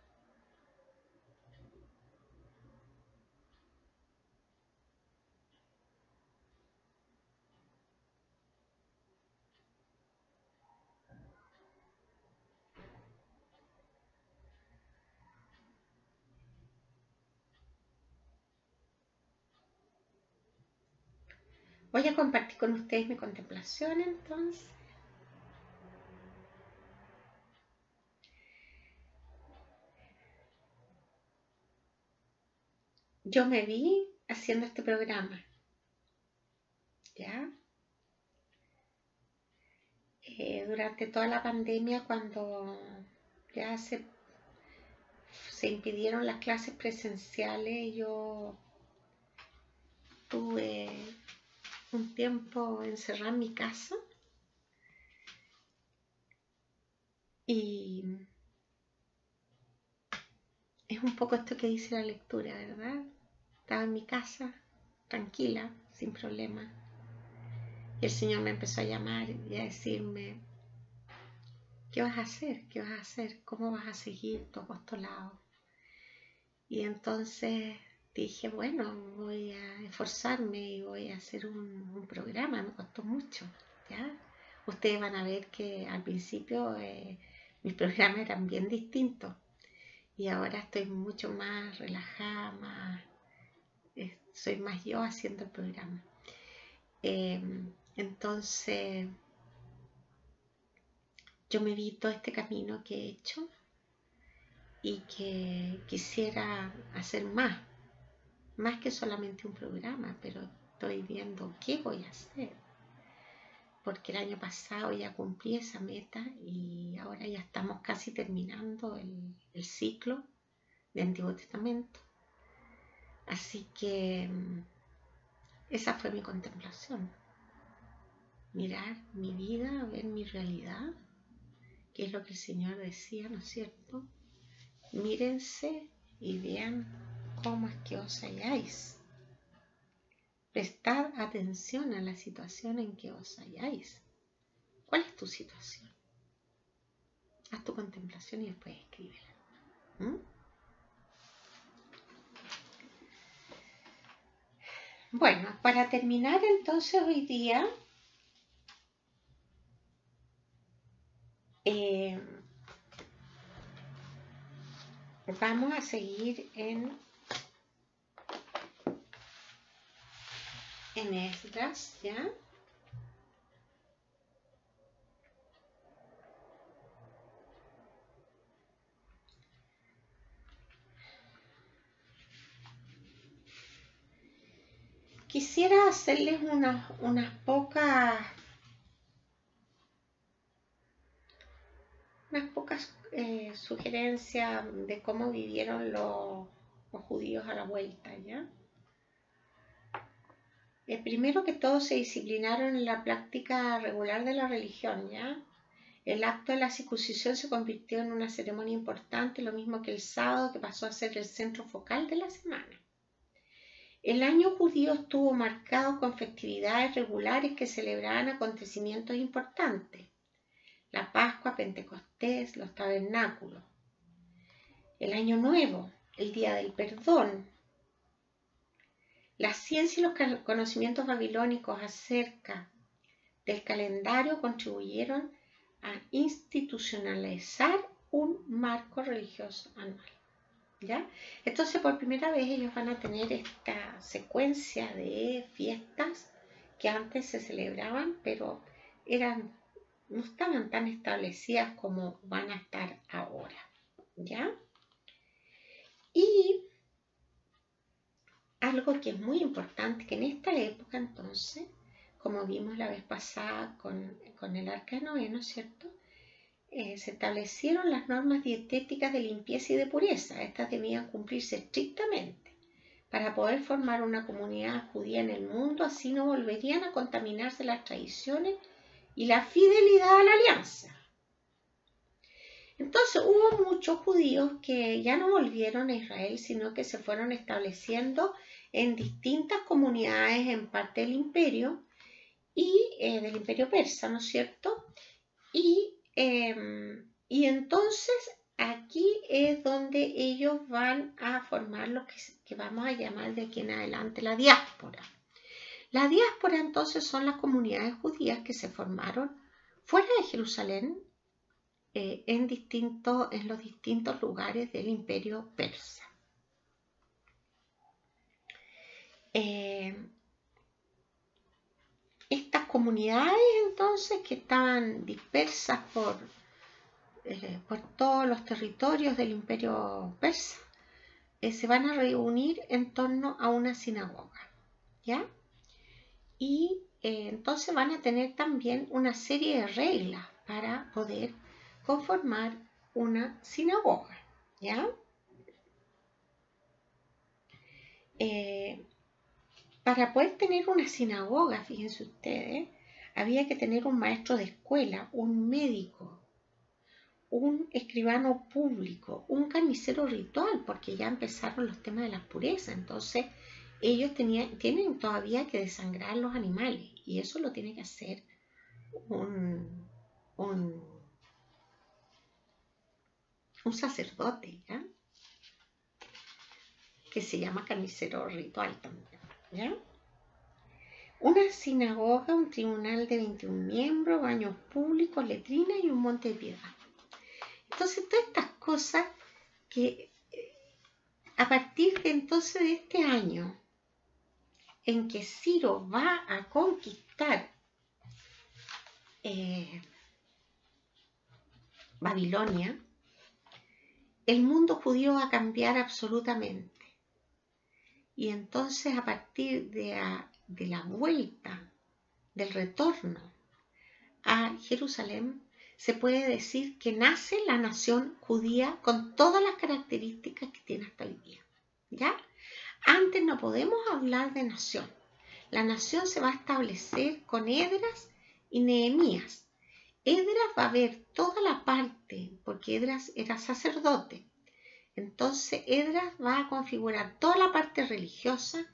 Voy a compartir con ustedes mi contemplación entonces. Yo me vi haciendo este programa, ¿ya? Durante toda la pandemia, cuando ya se impidieron las clases presenciales, yo tuve un tiempo encerrada en mi casa y es un poco esto que dice la lectura, ¿verdad? Estaba en mi casa, tranquila, sin problema. Y el Señor me empezó a llamar y a decirme, ¿qué vas a hacer? ¿Qué vas a hacer? ¿Cómo vas a seguir tu apostolado? Y entonces dije, bueno, voy a esforzarme y voy a hacer un programa. Me costó mucho, ¿ya? Ustedes van a ver que al principio mis programas eran bien distintos. Y ahora estoy mucho más relajada, soy más yo haciendo el programa. Entonces, yo me vi todo este camino que he hecho y que quisiera hacer más que solamente un programa, pero estoy viendo qué voy a hacer. Porque el año pasado ya cumplí esa meta y ahora ya estamos casi terminando el ciclo de Antiguo Testamento. Así que esa fue mi contemplación. Mirar mi vida, ver mi realidad, que es lo que el Señor decía, ¿no es cierto? Mírense y vean cómo es que os halláis. Prestad atención a la situación en que os halláis. ¿Cuál es tu situación? Haz tu contemplación y después escríbela. Bueno, para terminar entonces hoy día, vamos a seguir en Esdras, ¿ya? Quisiera hacerles unas pocas sugerencias de cómo vivieron los judíos a la vuelta, ¿ya? Primero que todo se disciplinaron en la práctica regular de la religión, ¿ya? El acto de la circuncisión se convirtió en una ceremonia importante, lo mismo que el sábado, que pasó a ser el centro focal de la semana. El año judío estuvo marcado con festividades regulares que celebraban acontecimientos importantes. La Pascua, Pentecostés, los tabernáculos. el Año Nuevo, el Día del Perdón. La ciencia y los conocimientos babilónicos acerca del calendario contribuyeron a institucionalizar un marco religioso anual. ¿Ya? Entonces, por primera vez ellos van a tener esta secuencia de fiestas que antes se celebraban, pero no estaban tan establecidas como van a estar ahora. ¿Ya? Y algo que es muy importante, que en esta época entonces, como vimos la vez pasada con el Arca de Noé, ¿no es cierto? Se establecieron las normas dietéticas de limpieza y de pureza. Estas debían cumplirse estrictamente para poder formar una comunidad judía en el mundo, así no volverían a contaminarse las tradiciones y la fidelidad a la alianza. Entonces hubo muchos judíos que ya no volvieron a Israel, sino que se fueron estableciendo en distintas comunidades en parte del imperio y del imperio persa, ¿no es cierto? Y entonces aquí es donde ellos van a formar lo que vamos a llamar de aquí en adelante la diáspora. La diáspora entonces son las comunidades judías que se formaron fuera de Jerusalén en los distintos lugares del imperio persa. Estas comunidades entonces que estaban dispersas por todos los territorios del imperio persa se van a reunir en torno a una sinagoga, ¿ya? Y entonces van a tener también una serie de reglas para poder conformar una sinagoga, ¿ya? Para poder tener una sinagoga, fíjense ustedes, había que tener un maestro de escuela, un médico, un escribano público, un carnicero ritual, porque ya empezaron los temas de la pureza. Entonces, ellos tienen todavía que desangrar los animales, y eso lo tiene que hacer un sacerdote, ¿ya? Que se llama carnicero ritual también, ¿ya? Una sinagoga, un tribunal de 21 miembros, baños públicos, letrinas y un monte de piedad. Entonces, todas estas cosas que a partir de entonces de este año en que Ciro va a conquistar Babilonia, el mundo judío va a cambiar absolutamente. Y entonces a partir de la vuelta, del retorno a Jerusalén, se puede decir que nace la nación judía con todas las características que tiene hasta hoy día, ¿ya? Antes no podemos hablar de nación. La nación se va a establecer con Esdras y Nehemías. Esdras va a ver toda la parte, porque Esdras era sacerdote. Entonces Esdras va a configurar toda la parte religiosa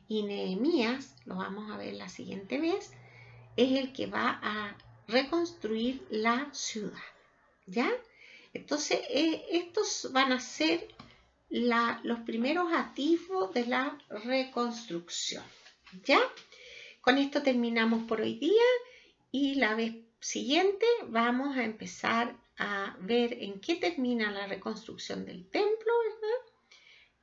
y Nehemías, lo vamos a ver la siguiente vez, es el que va a reconstruir la ciudad, ¿ya? Entonces estos van a ser los primeros atisbos de la reconstrucción, ¿ya? Con esto terminamos por hoy día y la vez siguiente vamos a empezar a ver en qué termina la reconstrucción del templo, ¿verdad?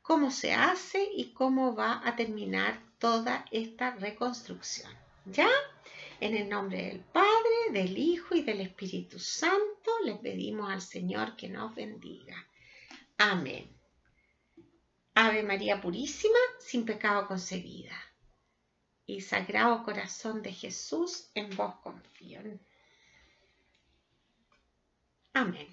Cómo se hace y cómo va a terminar toda esta reconstrucción, ¿ya? En el nombre del Padre, del Hijo y del Espíritu Santo, le pedimos al Señor que nos bendiga. Amén. Ave María Purísima, sin pecado concebida. Y Sagrado Corazón de Jesús, en vos confío. Amén.